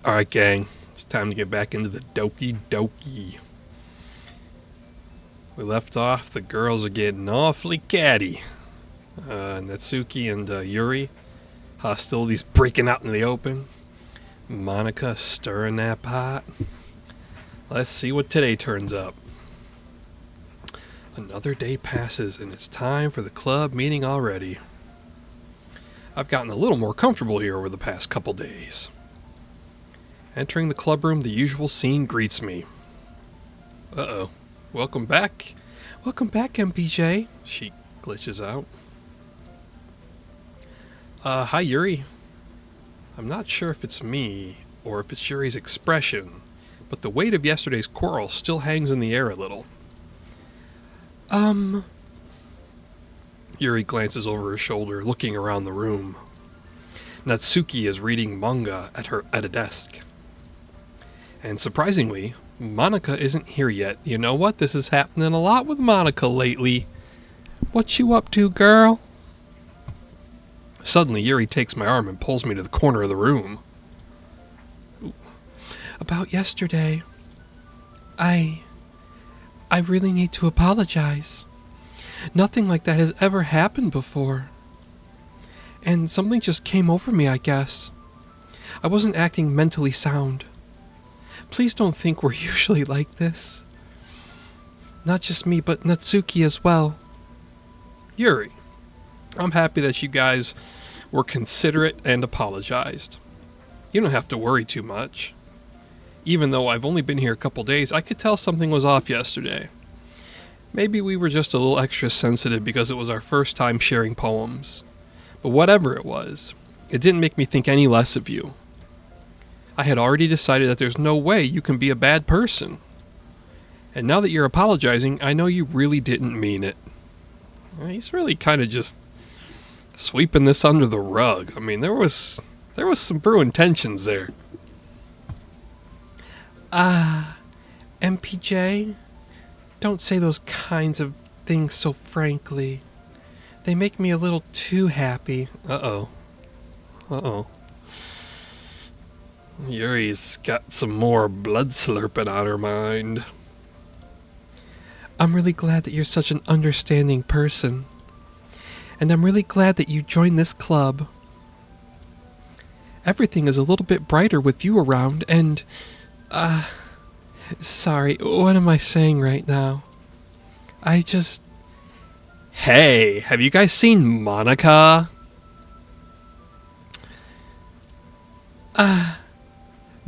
Alright, gang. It's time to get back into the Doki Doki. We left off, the girls are getting awfully catty. Natsuki and Yuri. Hostilities breaking out in the open. Monika stirring that pot. Let's see what today turns up. Another day passes and it's time for the club meeting already. I've gotten a little more comfortable here over the past couple days. Entering the club room, the usual scene greets me. Uh-oh. Welcome back. Welcome back, MPJ. She glitches out. Hi, Yuri. I'm not sure if it's me, or if it's Yuri's expression, but the weight of yesterday's quarrel still hangs in the air a little. Yuri glances over her shoulder, looking around the room. Natsuki is reading manga at a desk. And surprisingly, Monika isn't here yet. You know what? This is happening a lot with Monika lately. What you up to, girl? Suddenly, Yuri takes my arm and pulls me to the corner of the room. About yesterday, I really need to apologize. Nothing like that has ever happened before. And something just came over me, I guess. I wasn't acting mentally sound. Please don't think we're usually like this. Not just me, but Natsuki as well. Yuri, I'm happy that you guys were considerate and apologized. You don't have to worry too much. Even though I've only been here a couple days, I could tell something was off yesterday. Maybe we were just a little extra sensitive because it was our first time sharing poems. But whatever it was, it didn't make me think any less of you. I had already decided that there's no way you can be a bad person. And now that you're apologizing, I know you really didn't mean it. He's really kind of just sweeping this under the rug. I mean, there was some brewing tensions there. MPJ, don't say those kinds of things so frankly. They make me a little too happy. Uh-oh. Yuri's got some more blood slurping on her mind. I'm really glad that you're such an understanding person. And I'm really glad that you joined this club. Everything is a little bit brighter with you around and... Sorry, what am I saying right now? Hey, have you guys seen Monika?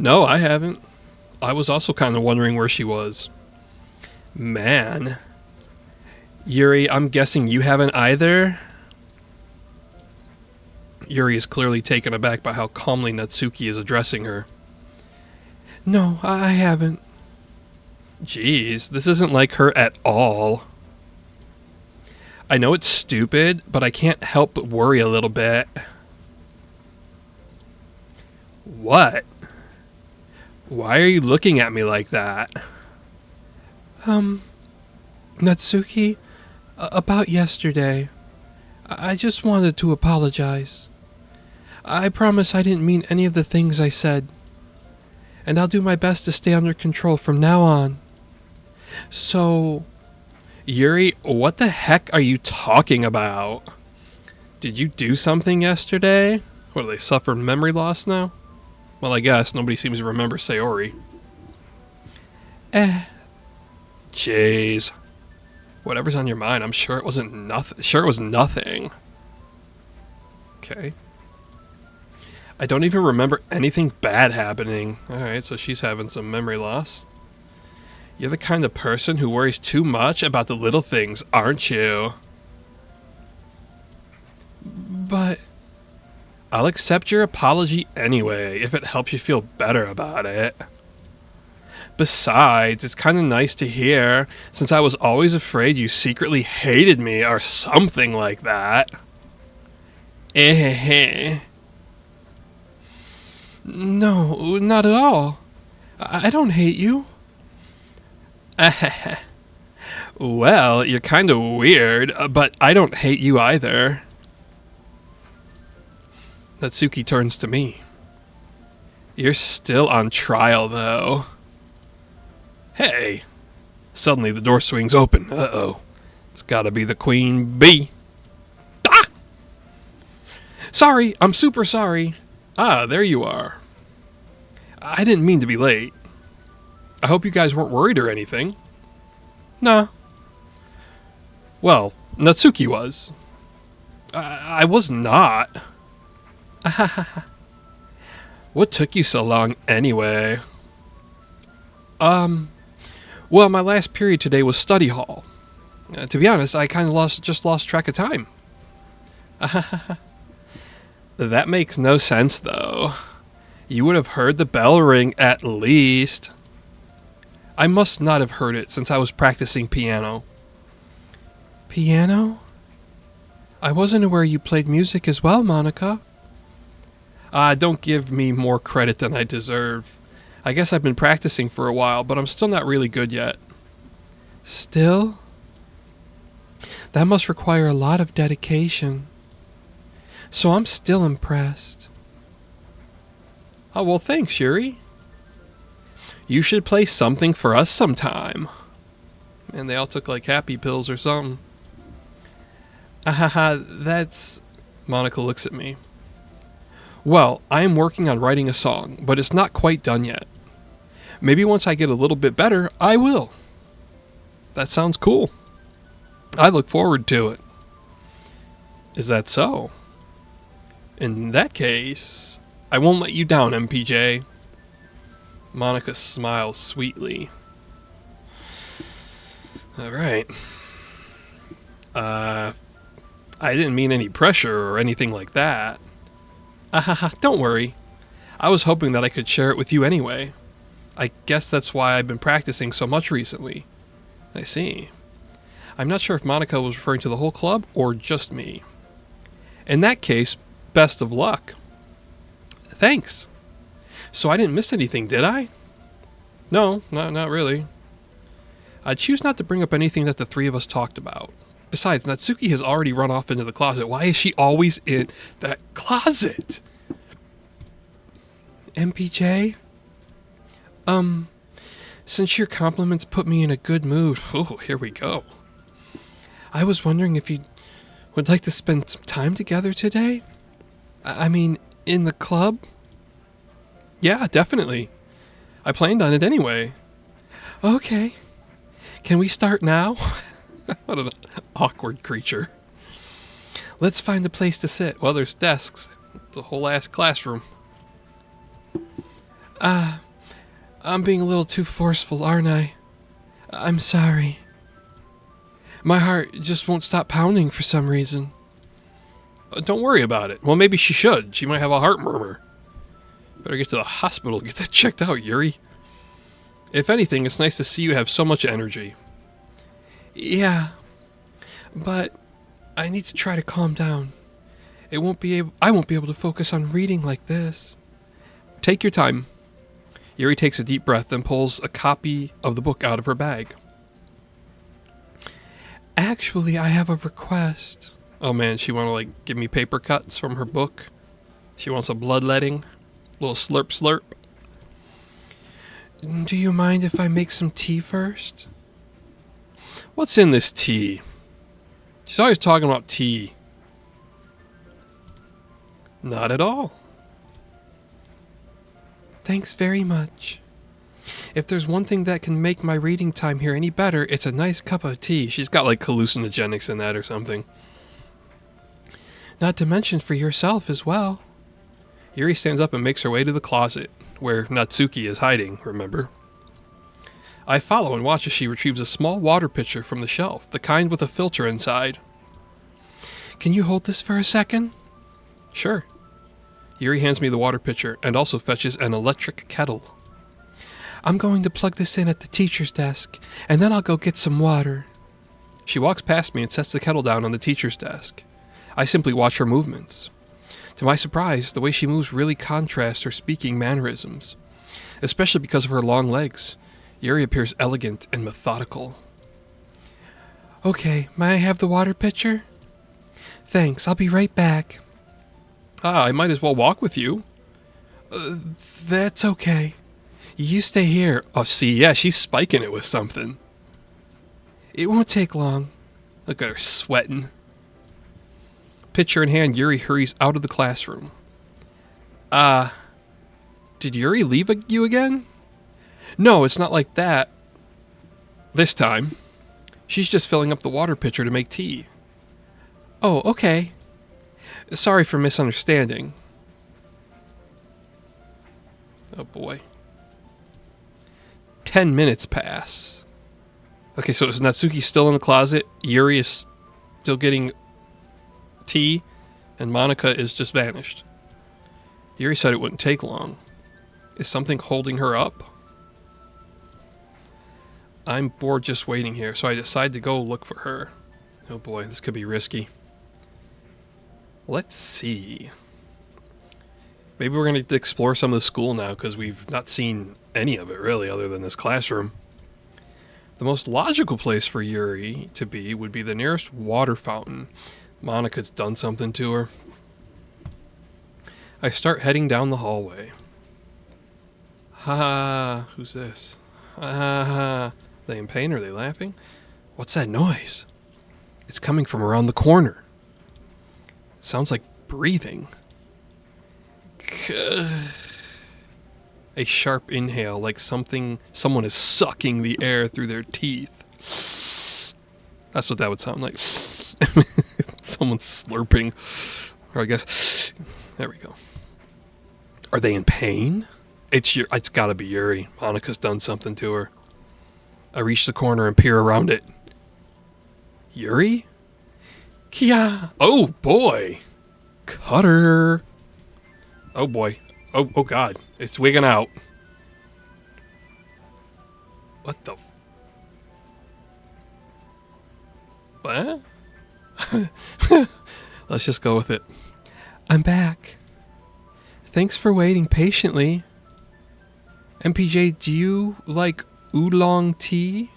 No, I haven't. I was also kind of wondering where she was. Man. Yuri, I'm guessing you haven't either? Yuri is clearly taken aback by how calmly Natsuki is addressing her. No, I haven't. Jeez, this isn't like her at all. I know it's stupid, but I can't help but worry a little bit. What? Why are you looking at me like that? Natsuki, about yesterday, I just wanted to apologize. I promise I didn't mean any of the things I said. And I'll do my best to stay under control from now on. So... Yuri, what the heck are you talking about? Did you do something yesterday? What, do they suffer memory loss now? Well, I guess nobody seems to remember Sayori. Jeez. Whatever's on your mind, I'm sure it wasn't nothing. Sure it was nothing. Okay. I don't even remember anything bad happening. Alright, so she's having some memory loss. You're the kind of person who worries too much about the little things, aren't you? But... I'll accept your apology anyway, if it helps you feel better about it. Besides, it's kind of nice to hear, since I was always afraid you secretly hated me or something like that. No, not at all. I don't hate you. Well, you're kind of weird, but I don't hate you either. Natsuki turns to me. You're still on trial, though. Hey! Suddenly the door swings open. Uh-oh. It's gotta be the queen bee. Ah! Sorry, I'm super sorry. Ah, there you are. I didn't mean to be late. I hope you guys weren't worried or anything. Nah. Well, Natsuki was. I was not. What took you so long anyway? Well, my last period today was study hall. To be honest, I kind of just lost track of time. That makes no sense, though. You would have heard the bell ring at least. I must not have heard it since I was practicing piano. Piano? I wasn't aware you played music as well, Monika. Don't give me more credit than I deserve. I guess I've been practicing for a while, but I'm still not really good yet. Still? That must require a lot of dedication. So I'm still impressed. Oh, well, thanks, Yuri. You should play something for us sometime. And they all took like happy pills or something. That's... Monika looks at me. Well, I am working on writing a song, but it's not quite done yet. Maybe once I get a little bit better, I will. That sounds cool. I look forward to it. Is that so? In that case, I won't let you down, MPJ. Monika smiles sweetly. Alright. I didn't mean any pressure or anything like that. Don't worry. I was hoping that I could share it with you anyway. I guess that's why I've been practicing so much recently. I see. I'm not sure if Monika was referring to the whole club or just me. In that case, best of luck. Thanks. So I didn't miss anything, did I? No, not really. I choose not to bring up anything that the three of us talked about. Besides, Natsuki has already run off into the closet. Why is she always in that closet? MPJ? Since your compliments put me in a good mood... Oh, here we go. I was wondering if you would like to spend some time together today? I mean, in the club? Yeah, definitely. I planned on it anyway. Okay. Can we start now? What an awkward creature. Let's find a place to sit. Well, there's desks. It's a whole ass classroom. I'm being a little too forceful, aren't I? I'm sorry. My heart just won't stop pounding for some reason. Don't worry about it. Well, maybe she should. She might have a heart murmur. Better get to the hospital, get that checked out, Yuri. If anything, it's nice to see you have so much energy. Yeah, but I need to try to calm down. I won't be able to focus on reading like this. Take your time. Yuri takes a deep breath and pulls a copy of the book out of her bag. Actually, I have a request. Oh man, she want to give me paper cuts from her book? She wants a bloodletting? Little slurp slurp? Do you mind if I make some tea first? What's in this tea? She's always talking about tea. Not at all. Thanks very much. If there's one thing that can make my reading time here any better, it's a nice cup of tea. She's got hallucinogenics in that or something. Not to mention for yourself as well. Yuri stands up and makes her way to the closet, where Natsuki is hiding, remember? I follow and watch as she retrieves a small water pitcher from the shelf, the kind with a filter inside. Can you hold this for a second? Sure. Yuri hands me the water pitcher and also fetches an electric kettle. I'm going to plug this in at the teacher's desk, and then I'll go get some water. She walks past me and sets the kettle down on the teacher's desk. I simply watch her movements. To my surprise, the way she moves really contrasts her speaking mannerisms, especially because of her long legs. Yuri appears elegant and methodical. Okay, may I have the water pitcher? Thanks, I'll be right back. I might as well walk with you. That's okay. You stay here. Oh, see, yeah, she's spiking it with something. It won't take long. Look at her sweating. Pitcher in hand, Yuri hurries out of the classroom. Did Yuri leave you again? No, it's not like that. This time. She's just filling up the water pitcher to make tea. Oh, okay. Sorry for misunderstanding. Oh boy. 10 minutes pass. Okay, so is Natsuki still in the closet? Yuri is still getting tea, and Monika is just vanished. Yuri said it wouldn't take long. Is something holding her up? I'm bored just waiting here, so I decide to go look for her. Oh boy, this could be risky. Let's see. Maybe we're going to explore some of the school now, because we've not seen any of it, really, other than this classroom. The most logical place for Yuri to be would be the nearest water fountain. Monika's done something to her. I start heading down the hallway. Ha! Who's this? Ha! They in pain? Are they laughing? What's that noise? It's coming from around the corner. It sounds like breathing. A sharp inhale, like someone is sucking the air through their teeth. That's what that would sound like. Someone slurping. Or I guess, there we go. Are they in pain? It's gotta be Yuri. Monika's done something to her. I reach the corner and peer around it. Yuri? Kia! Oh boy! Cutter! Oh boy. Oh god. It's wigging out. What the what? Let's just go with it. I'm back. Thanks for waiting patiently. MPJ, do you like oolong tea?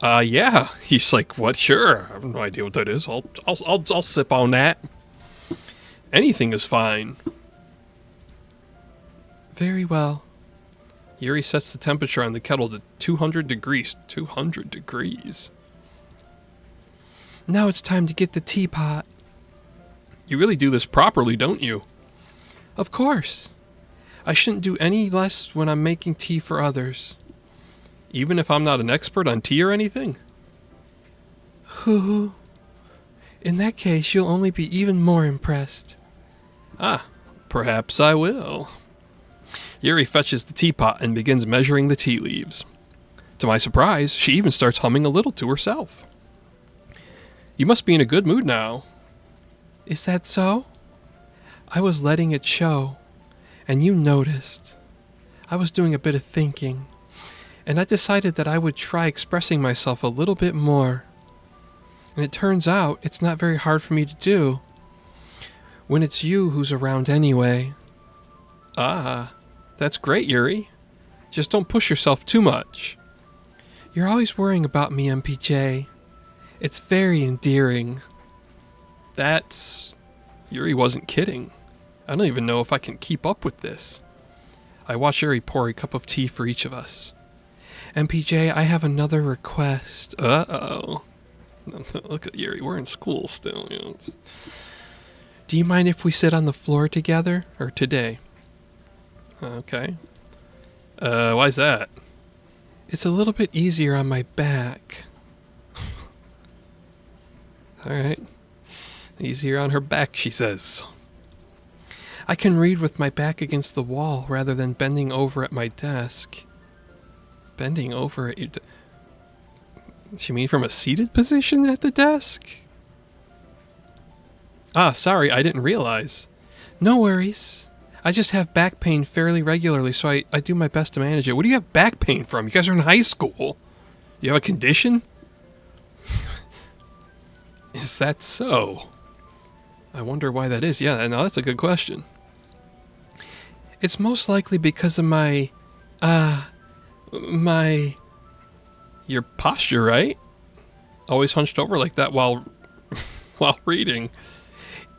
Yeah. He's like, what? Sure. I have no idea what that is. I'll sip on that. Anything is fine. Very well. Yuri sets the temperature on the kettle to 200 degrees. 200 degrees. Now it's time to get the teapot. You really do this properly, don't you? Of course. I shouldn't do any less when I'm making tea for others. Even if I'm not an expert on tea or anything? Hoo. In that case, you'll only be even more impressed. Ah, perhaps I will. Yuri fetches the teapot and begins measuring the tea leaves. To my surprise, she even starts humming a little to herself. You must be in a good mood now. Is that so? I was letting it show, and you noticed. I was doing a bit of thinking, and I decided that I would try expressing myself a little bit more. And it turns out it's not very hard for me to do, when it's you who's around anyway. Ah, that's great, Yuri. Just don't push yourself too much. You're always worrying about me, MPJ. It's very endearing. Yuri wasn't kidding. I don't even know if I can keep up with this. I watch Yuri pour a cup of tea for each of us. MPJ, I have another request. Uh-oh. Look at Yuri, we're in school still. You know. Do you mind if we sit on the floor together? Or today? Okay. Why's that? It's a little bit easier on my back. Alright. Easier on her back, she says. I can read with my back against the wall rather than bending over at my desk. Bending over at your You mean from a seated position at the desk? Ah, sorry, I didn't realize. No worries. I just have back pain fairly regularly, so I do my best to manage it. What do you have back pain from? You guys are in high school. You have a condition? Is that so? I wonder why that is. Yeah, no, that's a good question. It's most likely because of your posture, right? Always hunched over like that while reading.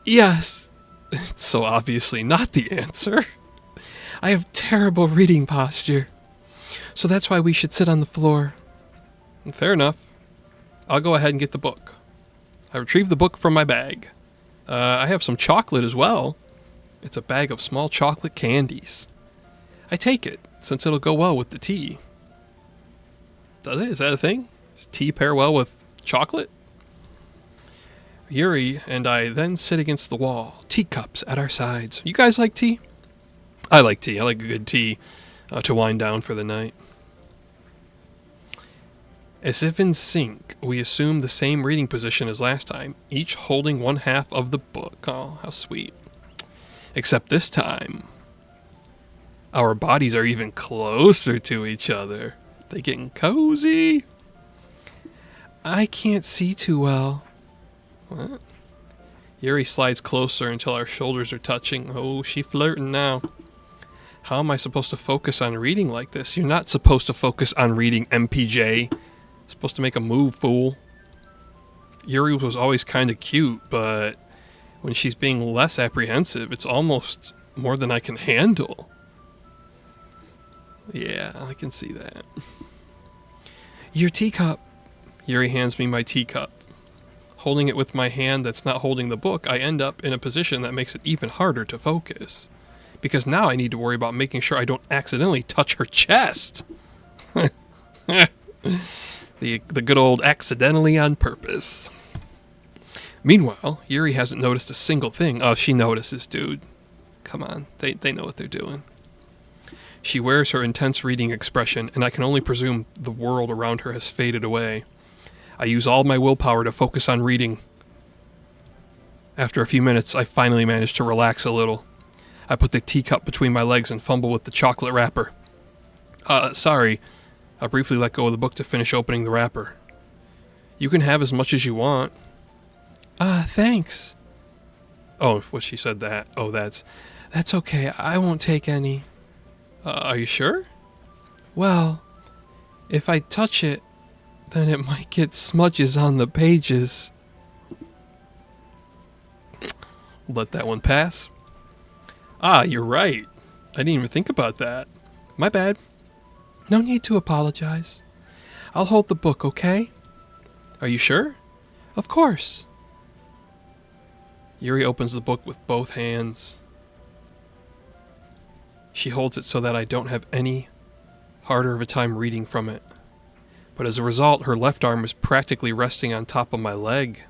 Yes. It's so obviously not the answer. I have terrible reading posture. So that's why we should sit on the floor. Fair enough. I'll go ahead and get the book. I retrieve the book from my bag. I have some chocolate as well. It's a bag of small chocolate candies. I take it, since it'll go well with the tea. Does it? Is that a thing? Does tea pair well with chocolate? Yuri and I then sit against the wall, teacups at our sides. You guys like tea? I like tea. I like a good tea to wind down for the night. As if in sync, we assume the same reading position as last time, each holding one half of the book. Oh, how sweet. Except this time, our bodies are even closer to each other. They getting cozy. I can't see too well. What? Yuri slides closer until our shoulders are touching. Oh, she flirting now. How am I supposed to focus on reading like this? You're not supposed to focus on reading, MPJ. Supposed to make a move, fool. Yuri was always kind of cute, but when she's being less apprehensive, it's almost more than I can handle. Yeah, I can see that. Your teacup. Yuri hands me my teacup. Holding it with my hand that's not holding the book, I end up in a position that makes it even harder to focus. Because now I need to worry about making sure I don't accidentally touch her chest. The good old accidentally on purpose. Meanwhile, Yuri hasn't noticed a single thing. Oh, she notices, dude. Come on, they know what they're doing. She wears her intense reading expression, and I can only presume the world around her has faded away. I use all my willpower to focus on reading. After a few minutes, I finally manage to relax a little. I put the teacup between my legs and fumble with the chocolate wrapper. Sorry. I briefly let go of the book to finish opening the wrapper. You can have as much as you want. Thanks. Oh, well, she said that. Oh, that's okay. I won't take any. Are you sure? Well, if I touch it, then it might get smudges on the pages. Let that one pass. Ah, you're right. I didn't even think about that. My bad. No need to apologize. I'll hold the book, okay? Are you sure? Of course. Yuri opens the book with both hands. She holds it so that I don't have any harder of a time reading from it. But as a result, her left arm is practically resting on top of my leg.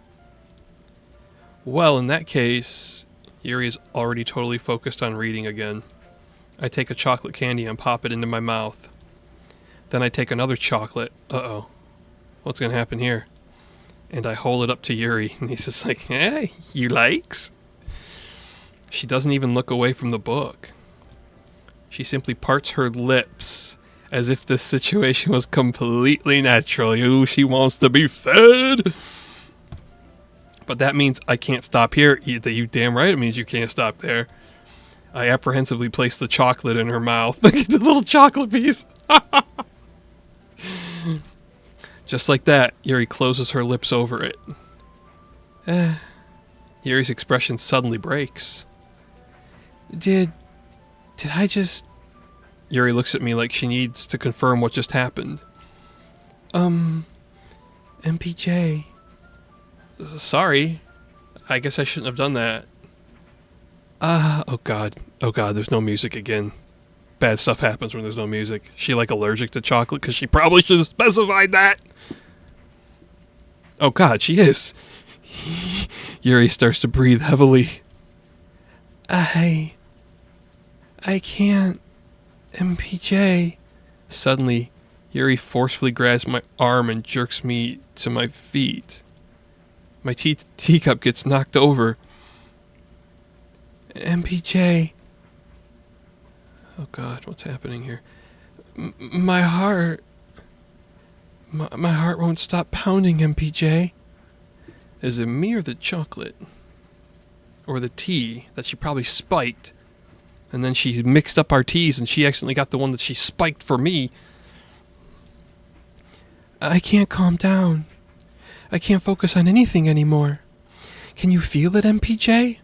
Well, in that case, Yuri is already totally focused on reading again. I take a chocolate candy and pop it into my mouth. Then I take another chocolate. Uh-oh. What's going to happen here? And I hold it up to Yuri, and he's just like, hey, you likes? She doesn't even look away from the book. She simply parts her lips as if this situation was completely natural. Ooh, she wants to be fed. But that means I can't stop here. You damn right it means you can't stop there. I apprehensively place the chocolate in her mouth. Look at the little chocolate piece. Just like that, Yuri closes her lips over it. Yuri's expression suddenly breaks. Did I just... Yuri looks at me like she needs to confirm what just happened. MPJ. Sorry. I guess I shouldn't have done that. Oh god, there's no music again. Bad stuff happens when there's no music. She like allergic to chocolate? Because she probably should have specified that. Oh god, she is. Yuri starts to breathe heavily. I can't. MPJ. Suddenly, Yuri forcefully grabs my arm and jerks me to my feet. My teacup gets knocked over. MPJ. Oh god, what's happening here? My heart. My heart won't stop pounding, MPJ. Is it me or the chocolate? Or the tea that she probably spiked? And then she mixed up our teas and she accidentally got the one that she spiked for me. I can't calm down. I can't focus on anything anymore. Can you feel it, MPJ?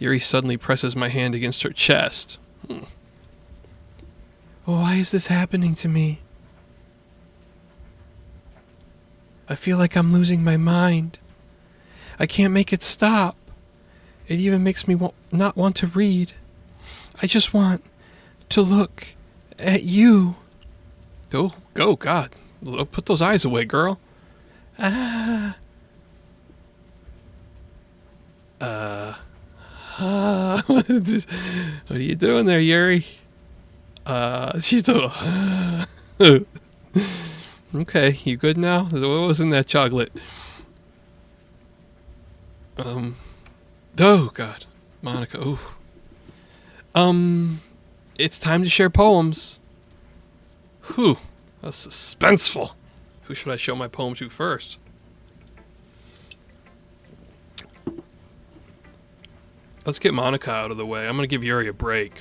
Yuri suddenly presses my hand against her chest. Why is this happening to me? I feel like I'm losing my mind. I can't make it stop. It even makes me not want to read. I just want to look at you. Oh, God. Put those eyes away, girl. Ah. What are you doing there, Yuri? She's doing... Okay, you good now? What was in that chocolate? Oh, God. Monika, ooh. It's time to share poems. Whew, that's suspenseful. Who should I show my poem to first? Let's get Monika out of the way. I'm going to give Yuri a break.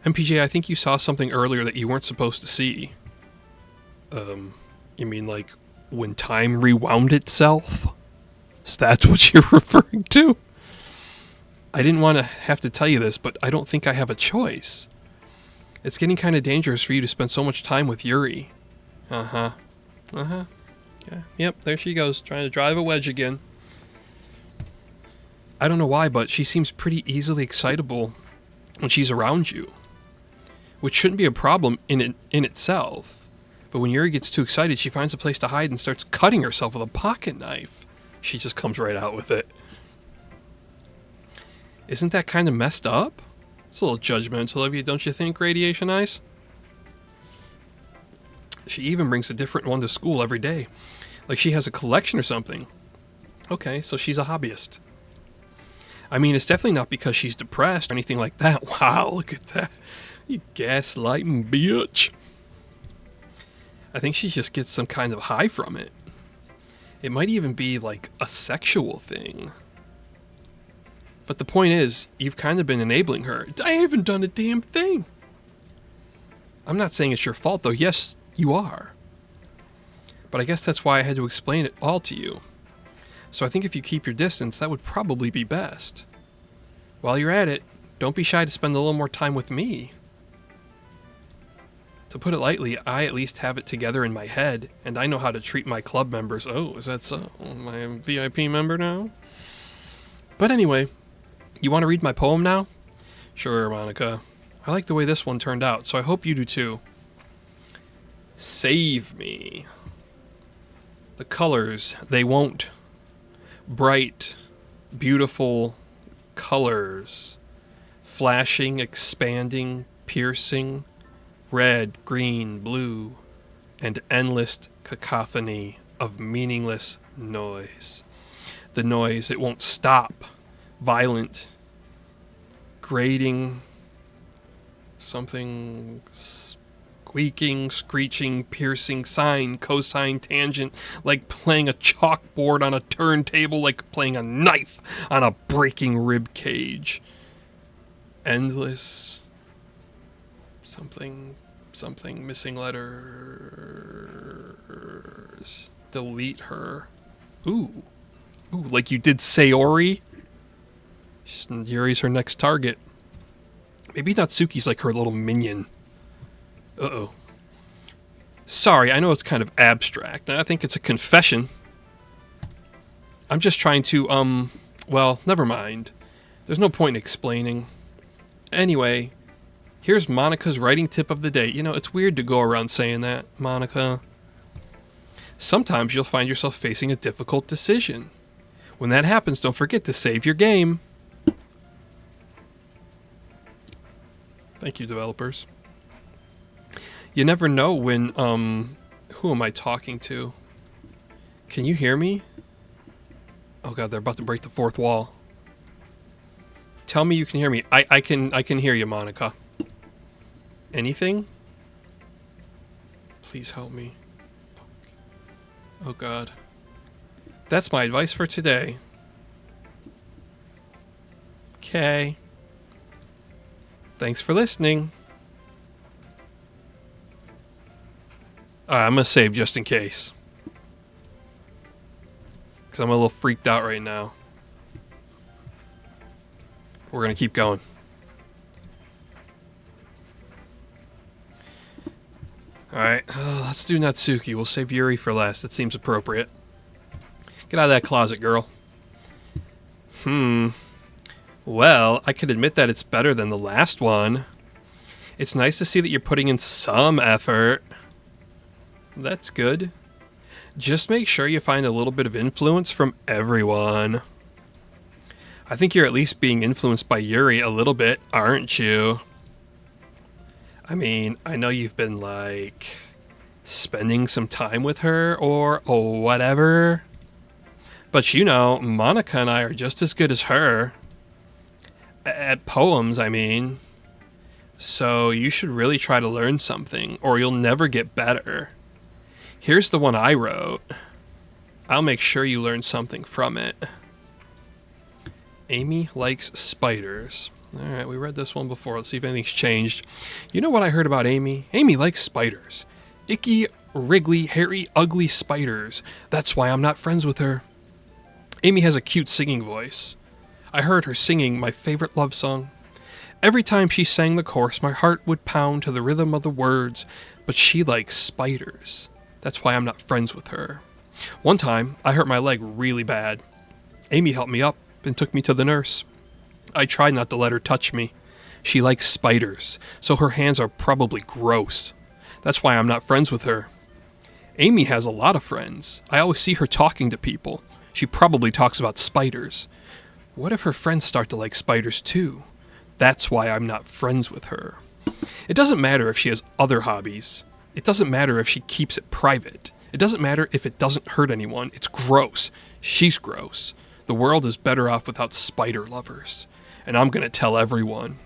MPJ, I think you saw something earlier that you weren't supposed to see. You mean like when time rewound itself? So that's what you're referring to? I didn't want to have to tell you this, but I don't think I have a choice. It's getting kind of dangerous for you to spend so much time with Yuri. Yeah, yep, there she goes, trying to drive a wedge again. I don't know why, but she seems pretty easily excitable when she's around you. Which shouldn't be a problem in itself. But when Yuri gets too excited, she finds a place to hide and starts cutting herself with a pocket knife. She just comes right out with it. Isn't that kind of messed up? It's a little judgmental of you, don't you think, Radiation Ice? She even brings a different one to school every day. Like she has a collection or something. Okay, so she's a hobbyist. I mean, it's definitely not because she's depressed or anything like that. Wow, look at that. You gaslighting bitch. I think she just gets some kind of high from it. It might even be like a sexual thing. But the point is, you've kind of been enabling her. I haven't done a damn thing. I'm not saying it's your fault, though. Yes, you are. But I guess that's why I had to explain it all to you. So I think if you keep your distance, that would probably be best. While you're at it, don't be shy to spend a little more time with me. To put it lightly, I at least have it together in my head, and I know how to treat my club members. Oh, is that so? Am I a VIP member now? But anyway, you want to read my poem now? Sure, Monika. I like the way this one turned out, so I hope you do too. Save me. The colors, they won't. Bright, beautiful colors. Flashing, expanding, piercing. Red, green, blue. And endless cacophony of meaningless noise. The noise, it won't stop. Violent. Grating. Something squeaking, screeching, piercing, sine, cosine, tangent, like playing a chalkboard on a turntable, like playing a knife on a breaking rib cage. Endless something missing letters. Delete her. Ooh, like you did Sayori? Yuri's her next target. Maybe Natsuki's like her little minion. Uh-oh. Sorry, I know it's kind of abstract. I think it's a confession. I'm just trying to, well, never mind. There's no point in explaining. Anyway, here's Monika's writing tip of the day. You know, it's weird to go around saying that, Monika. Sometimes you'll find yourself facing a difficult decision. When that happens, don't forget to save your game. Thank you, developers. You never know when, who am I talking to? Can you hear me? Oh god, they're about to break the fourth wall. Tell me you can hear me. I can hear you, Monika. Anything? Please help me. Oh god. That's my advice for today. Okay. Thanks for listening. Alright, I'm gonna save just in case. Because I'm a little freaked out right now. we're going to keep going. Alright, let's do Natsuki. We'll save Yuri for last. That seems appropriate. Get out of that closet, girl. Well, I can admit that it's better than the last one. It's nice to see that you're putting in some effort. That's good. Just make sure you find a little bit of influence from everyone. I think you're at least being influenced by Yuri a little bit, aren't you? I mean, I know you've been, like, spending some time with her or whatever. But you know, Monika and I are just as good as her. At poems, I mean. So you should really try to learn something, or you'll never get better. Here's the one I wrote. I'll make sure you learn something from it. Amy likes spiders. Alright, we read this one before. Let's see if anything's changed. You know what I heard about Amy? Amy likes spiders. Icky, wriggly, hairy, ugly spiders. That's why I'm not friends with her. Amy has a cute singing voice. I heard her singing my favorite love song. Every time she sang the chorus, my heart would pound to the rhythm of the words, but she likes spiders. That's why I'm not friends with her. One time, I hurt my leg really bad. Amy helped me up and took me to the nurse. I tried not to let her touch me. She likes spiders, so her hands are probably gross. That's why I'm not friends with her. Amy has a lot of friends. I always see her talking to people. She probably talks about spiders. What if her friends start to like spiders too? That's why I'm not friends with her. It doesn't matter if she has other hobbies. It doesn't matter if she keeps it private. It doesn't matter if it doesn't hurt anyone. It's gross. She's gross. The world is better off without spider lovers. And I'm gonna tell everyone.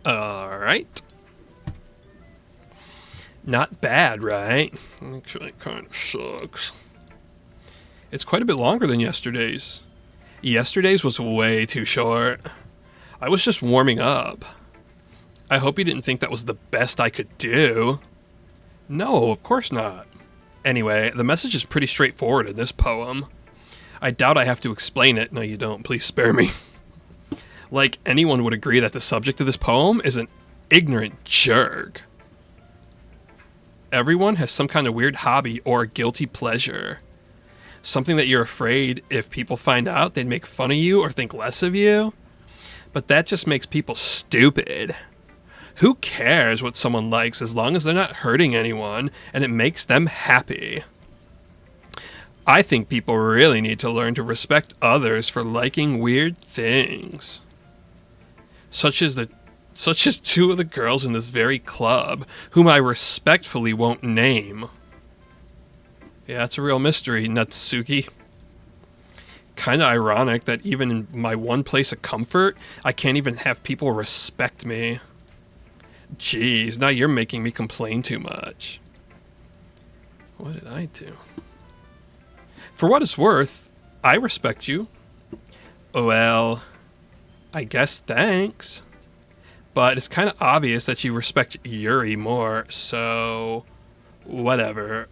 Alright. Not bad, right? Actually, it kind of sucks. It's quite a bit longer than yesterday's. Yesterday's was way too short. I was just warming up. I hope you didn't think that was the best I could do. No, of course not. Anyway, the message is pretty straightforward in this poem. I doubt I have to explain it. No, you don't. Please spare me. Like, anyone would agree that the subject of this poem is an ignorant jerk. Everyone has some kind of weird hobby or guilty pleasure. Something that you're afraid if people find out, they'd make fun of you or think less of you. But that just makes people stupid. Who cares what someone likes as long as they're not hurting anyone and it makes them happy? I think people really need to learn to respect others for liking weird things. Such as two of the girls in this very club, whom I respectfully won't name. Yeah, it's a real mystery, Natsuki. Kinda ironic that even in my one place of comfort, I can't even have people respect me. Jeez, now you're making me complain too much. What did I do? For what it's worth, I respect you. Well, I guess thanks. But it's kind of obvious that you respect Yuri more, so whatever.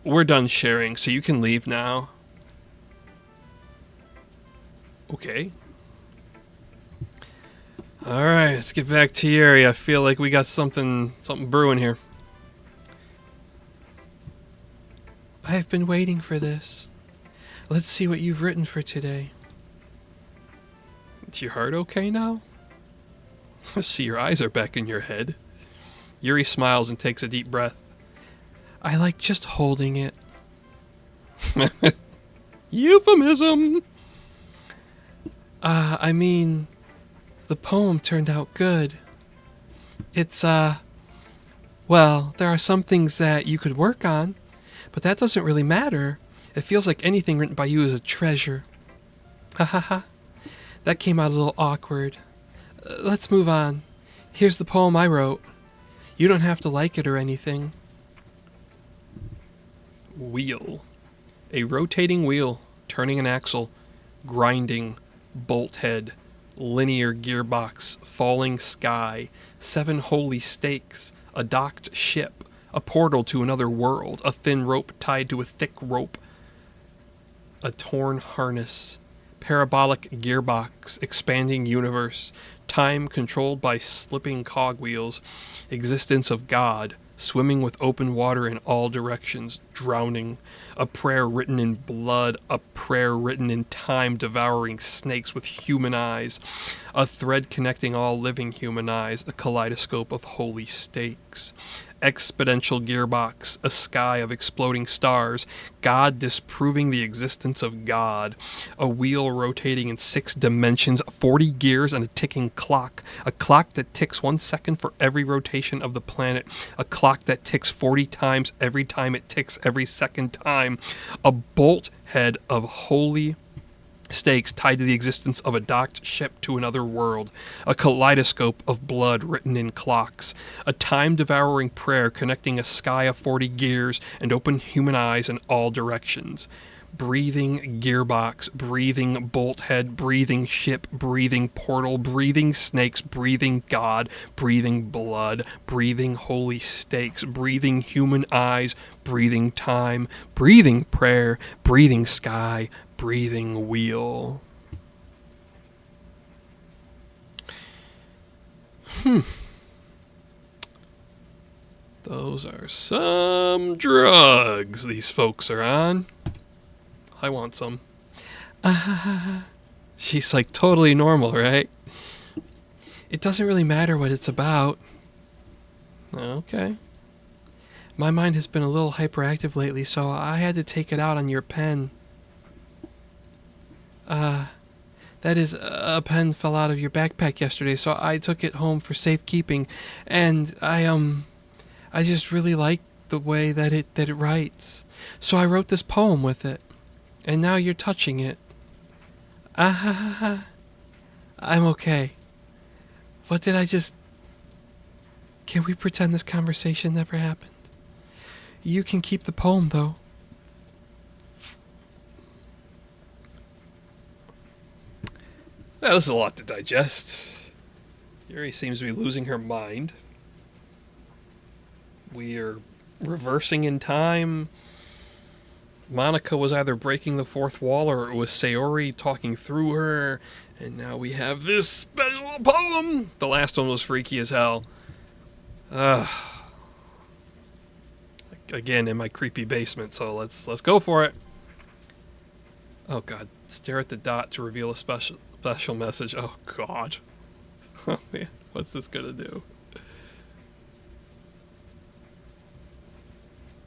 We're done sharing, so you can leave now. Okay. Alright, let's get back to Yuri. I feel like we got something brewing here. I've been waiting for this. Let's see what you've written for today. Is your heart okay now? I see your eyes are back in your head. Yuri smiles and takes a deep breath. I like just holding it. Euphemism! I mean, the poem turned out good. It's, well, there are some things that you could work on, but that doesn't really matter. It feels like anything written by you is a treasure. Ha ha ha. That came out a little awkward. Let's move on. Here's the poem I wrote. You don't have to like it or anything. Wheel. A rotating wheel, turning an axle, grinding, bolt head, linear gearbox, falling sky, 7 holy stakes, a docked ship, a portal to another world, a thin rope tied to a thick rope, a torn harness, parabolic gearbox, expanding universe, time controlled by slipping cogwheels, existence of God, swimming with open water in all directions, drowning, a prayer written in blood, a prayer written in time, devouring snakes with human eyes, a thread connecting all living human eyes, a kaleidoscope of holy stakes, exponential gearbox, a sky of exploding stars, God disproving the existence of God, a wheel rotating in 6 dimensions, 40 gears and a ticking clock, a clock that ticks 1 second for every rotation of the planet, a clock that ticks 40 times every time it ticks every second time, a bolt head of holy stakes tied to the existence of a docked ship to another world, a kaleidoscope of blood written in clocks, a time-devouring prayer connecting a sky of 40 gears and open human eyes in all directions. Breathing gearbox, breathing bolt head, breathing ship, breathing portal, breathing snakes, breathing God, breathing blood, breathing holy stakes, breathing human eyes, breathing time, breathing prayer, breathing sky, breathing wheel. Those are some drugs these folks are on. I want some. She's like totally normal, right? It doesn't really matter what it's about. Okay. My mind has been a little hyperactive lately, so I had to take it out on your pen. That is, a pen fell out of your backpack yesterday, so I took it home for safekeeping, and I just really like the way that it writes. So I wrote this poem with it, and now you're touching it. I'm okay. What did I just... Can we pretend this conversation never happened? You can keep the poem, though. Well, this is a lot to digest. Yuri seems to be losing her mind. We are reversing in time. Monika was either breaking the fourth wall or it was Sayori talking through her. And now we have this special poem. The last one was freaky as hell. Again, in my creepy basement, so let's go for it. Oh god, stare at the dot to reveal a special message. Oh god. Oh man, what's this gonna do?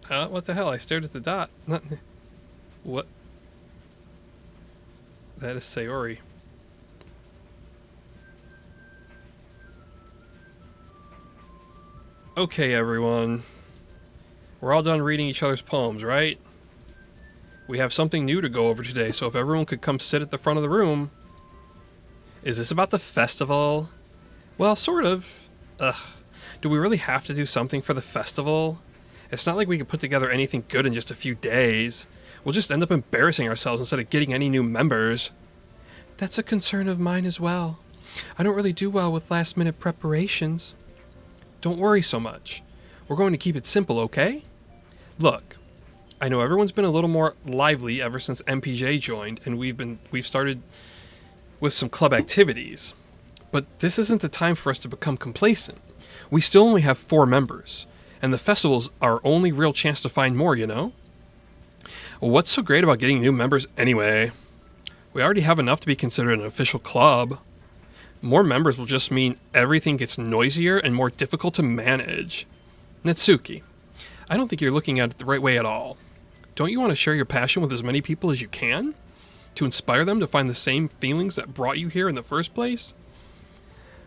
What the hell? I stared at the dot. What? That is Sayori. Okay, everyone. We're all done reading each other's poems, right? We have something new to go over today, so if everyone could come sit at the front of the room. Is this about the festival? Well, sort of. Do we really have to do something for the festival? It's not like we can put together anything good in just a few days. We'll just end up embarrassing ourselves instead of getting any new members. That's a concern of mine as well. I don't really do well with last-minute preparations. Don't worry so much. We're going to keep it simple, okay? Look, I know everyone's been a little more lively ever since MPJ joined, and we've started with some club activities. But this isn't the time for us to become complacent. We still only have 4 members, and the festival's our only real chance to find more, you know? Well, what's so great about getting new members anyway? We already have enough to be considered an official club. More members will just mean everything gets noisier and more difficult to manage. Natsuki, I don't think you're looking at it the right way at all. Don't you want to share your passion with as many people as you can? To inspire them to find the same feelings that brought you here in the first place?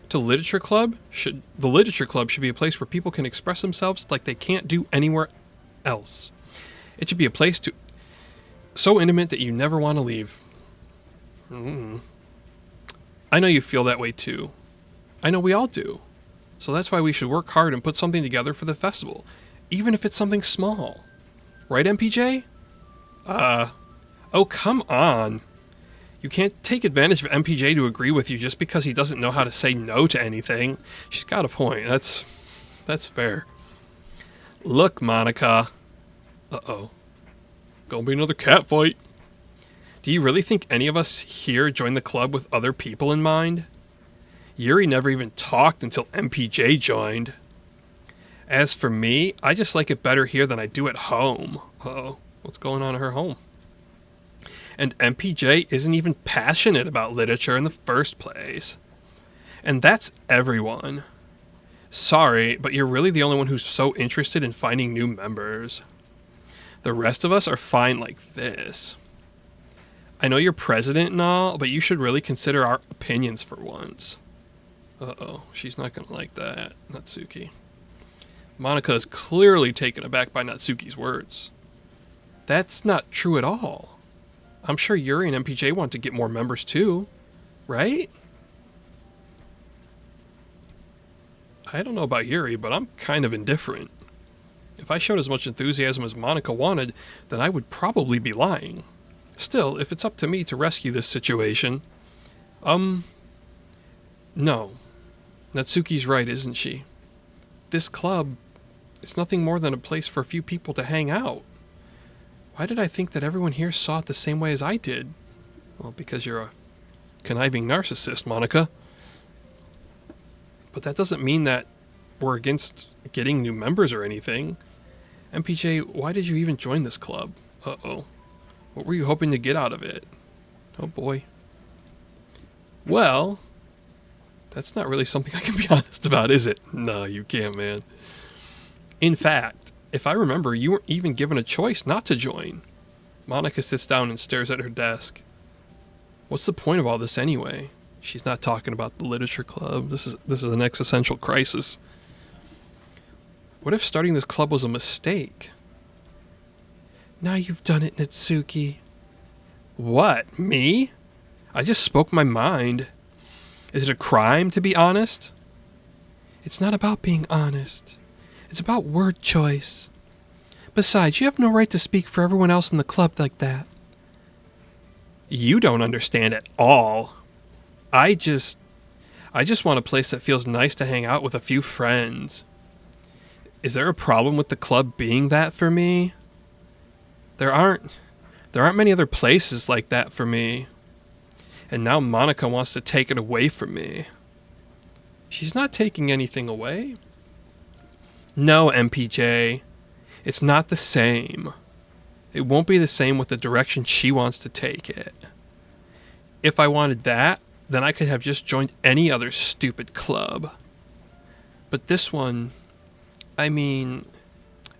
The literature club should be a place where people can express themselves like they can't do anywhere else. It should be a place so intimate that you never want to leave. I know you feel that way too. I know we all do. So that's why we should work hard and put something together for the festival, even if it's something small. Right, MPJ? Oh, come on. You can't take advantage of MPJ to agree with you just because he doesn't know how to say no to anything. She's got a point. That's fair. Look, Monika. Uh-oh. Gonna be another cat fight. Do you really think any of us here joined the club with other people in mind? Yuri never even talked until MPJ joined. As for me, I just like it better here than I do at home. Uh-oh, what's going on at her home? And MPJ isn't even passionate about literature in the first place. And that's everyone. Sorry, but you're really the only one who's so interested in finding new members. The rest of us are fine like this. I know you're president and all, but you should really consider our opinions for once. Uh-oh, she's not gonna like that, Natsuki. Monika is clearly taken aback by Natsuki's words. That's not true at all. I'm sure Yuri and MPJ want to get more members too, right? I don't know about Yuri, but I'm kind of indifferent. If I showed as much enthusiasm as Monika wanted, then I would probably be lying. Still, if it's up to me to rescue this situation... No. Natsuki's right, isn't she? This club is nothing more than a place for a few people to hang out. Why did I think that everyone here saw it the same way as I did? Well, because you're a conniving narcissist, Monika. But that doesn't mean that we're against getting new members or anything. MPJ, why did you even join this club? Uh-oh. What were you hoping to get out of it? Oh boy. Well, that's not really something I can be honest about, is it? No, you can't, man. In fact, if I remember, you weren't even given a choice not to join. Monika sits down and stares at her desk. What's the point of all this anyway? She's not talking about the literature club. This is an existential crisis. What if starting this club was a mistake? Now you've done it, Natsuki. What? Me? I just spoke my mind. Is it a crime to be honest? It's not about being honest. It's about word choice. Besides, you have no right to speak for everyone else in the club like that. You don't understand at all. I just want a place that feels nice to hang out with a few friends. Is there a problem with the club being that for me? There aren't many other places like that for me. And now Monika wants to take it away from me. She's not taking anything away. No, MPJ. It's not the same. It won't be the same with the direction she wants to take it. If I wanted that, then I could have just joined any other stupid club. But this one, I mean,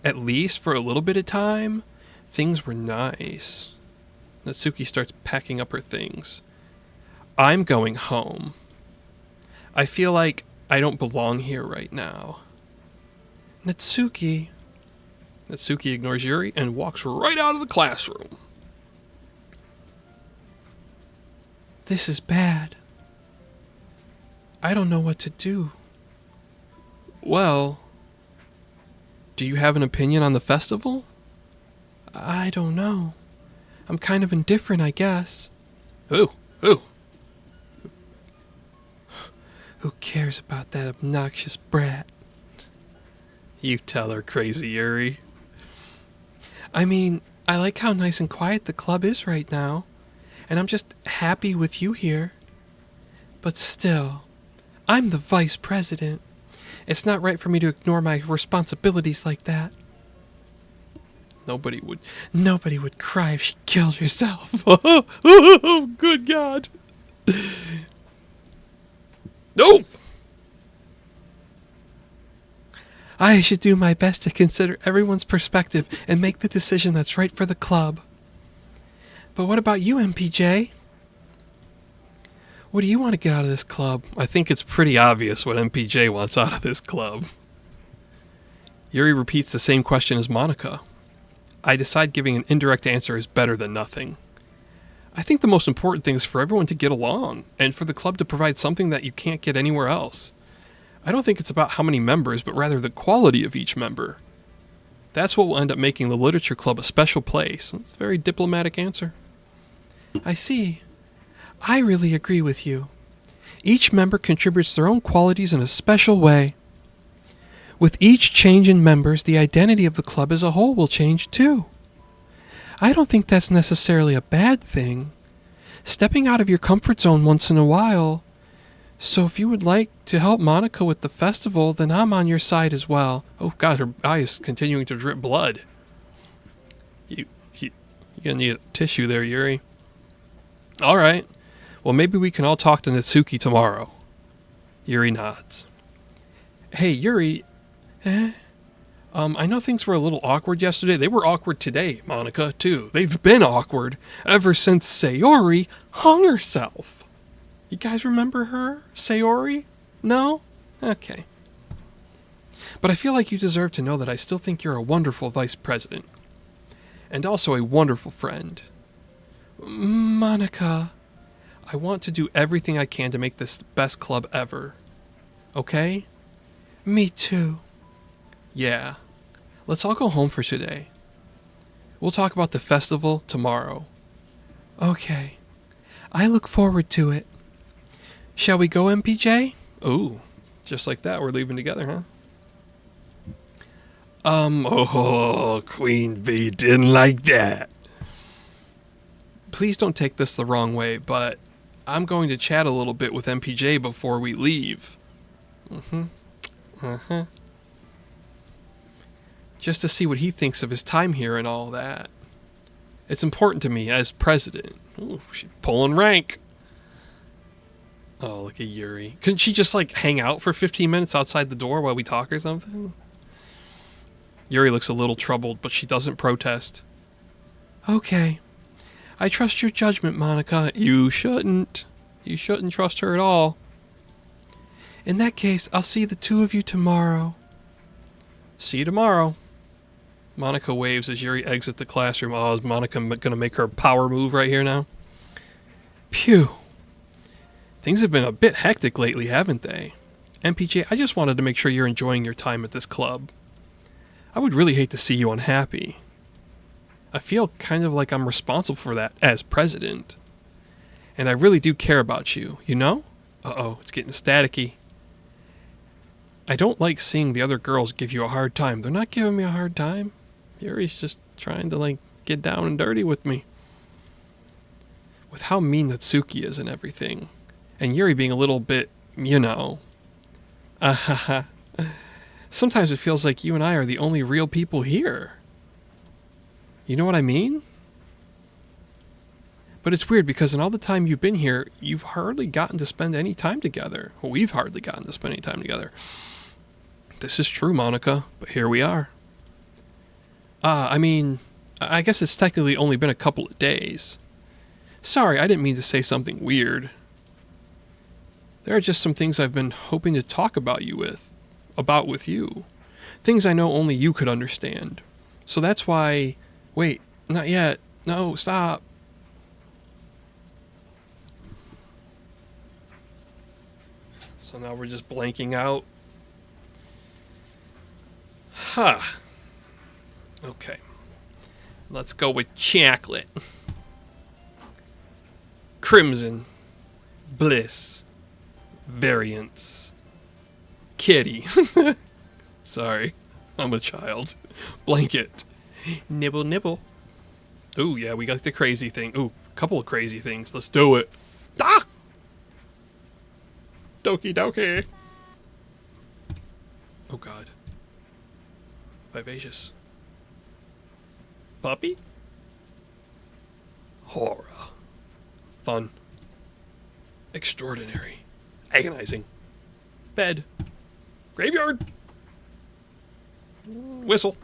at least for a little bit of time, things were nice. Natsuki starts packing up her things. I'm going home. I feel like I don't belong here right now. Natsuki. Natsuki ignores Yuri and walks right out of the classroom. This is bad. I don't know what to do. Well, do you have an opinion on the festival? I don't know. I'm kind of indifferent, I guess. Who? Who cares about that obnoxious brat? You tell her, crazy Yuri. I mean, I like how nice and quiet the club is right now, and I'm just happy with you here. But still, I'm the vice president. It's not right for me to ignore my responsibilities like that. Nobody would cry if she killed herself. Oh, good God. No! I should do my best to consider everyone's perspective and make the decision that's right for the club. But what about you, MPJ? What do you want to get out of this club? I think it's pretty obvious what MPJ wants out of this club. Yuri repeats the same question as Monika. I decide giving an indirect answer is better than nothing. I think the most important thing is for everyone to get along, and for the club to provide something that you can't get anywhere else. I don't think it's about how many members, but rather the quality of each member. That's what will end up making the literature club a special place. It's a very diplomatic answer. I see. I really agree with you. Each member contributes their own qualities in a special way. With each change in members, the identity of the club as a whole will change too. I don't think that's necessarily a bad thing. Stepping out of your comfort zone once in a while. So if you would like to help Monika with the festival, then I'm on your side as well. Oh god, her eye is continuing to drip blood. You're gonna need a tissue there, Yuri. Alright. Well, maybe we can all talk to Natsuki tomorrow. Yuri nods. Hey, Yuri. I know things were a little awkward yesterday. They were awkward today, Monika, too. They've been awkward ever since Sayori hung herself. You guys remember her? Sayori? No? Okay. But I feel like you deserve to know that I still think you're a wonderful vice president. And also a wonderful friend. Monika, I want to do everything I can to make this the best club ever. Okay? me too. Yeah. Let's all go home for today. We'll talk about the festival tomorrow. Okay. I look forward to it. Shall we go, MPJ? Ooh, just like that, we're leaving together, huh? Oh, Queen Bee didn't like that. Please don't take this the wrong way, but I'm going to chat a little bit with MPJ before we leave. Just to see what he thinks of his time here and all that. It's important to me as president. Ooh, she's pulling rank. Oh, look at Yuri. Couldn't she just, like, hang out for 15 minutes outside the door while we talk or something? Yuri looks a little troubled, but she doesn't protest. Okay. I trust your judgment, Monika. You shouldn't. You shouldn't trust her at all. In that case, I'll see the two of you tomorrow. See you tomorrow. Monika waves as Yuri exits the classroom. Oh, is Monika gonna make her power move right here now? Phew. Things have been a bit hectic lately, haven't they? MPJ, I just wanted to make sure you're enjoying your time at this club. I would really hate to see you unhappy. I feel kind of like I'm responsible for that as president. And I really do care about you, you know? Uh-oh, it's getting staticky. I don't like seeing the other girls give you a hard time. They're not giving me a hard time. Yuri's just trying to, like, get down and dirty with me. With how mean Natsuki is and everything. And Yuri being a little bit, you know. Sometimes it feels like you and I are the only real people here. You know what I mean? But it's weird because in all the time you've been here, you've hardly gotten to spend any time together. Well, we've hardly gotten to spend any time together. This is true, Monika, but here we are. I mean, I guess it's technically only been a couple of days. Sorry, I didn't mean to say something weird. There are just some things I've been hoping to talk about with you. Things I know only you could understand. So that's why... Wait, not yet. No, stop. So now we're just blanking out. Huh. Okay. Let's go with chocolate. Crimson. Bliss. Variance. Kitty. Sorry. I'm a child. Blanket. Nibble, nibble. Ooh, yeah, we got the crazy thing. Ooh, a couple of crazy things. Let's do it. Ah! Doki Doki. Oh, God. Vivacious. Puppy? Horror. Fun. Extraordinary. Agonizing. Bed. Graveyard. Whistle.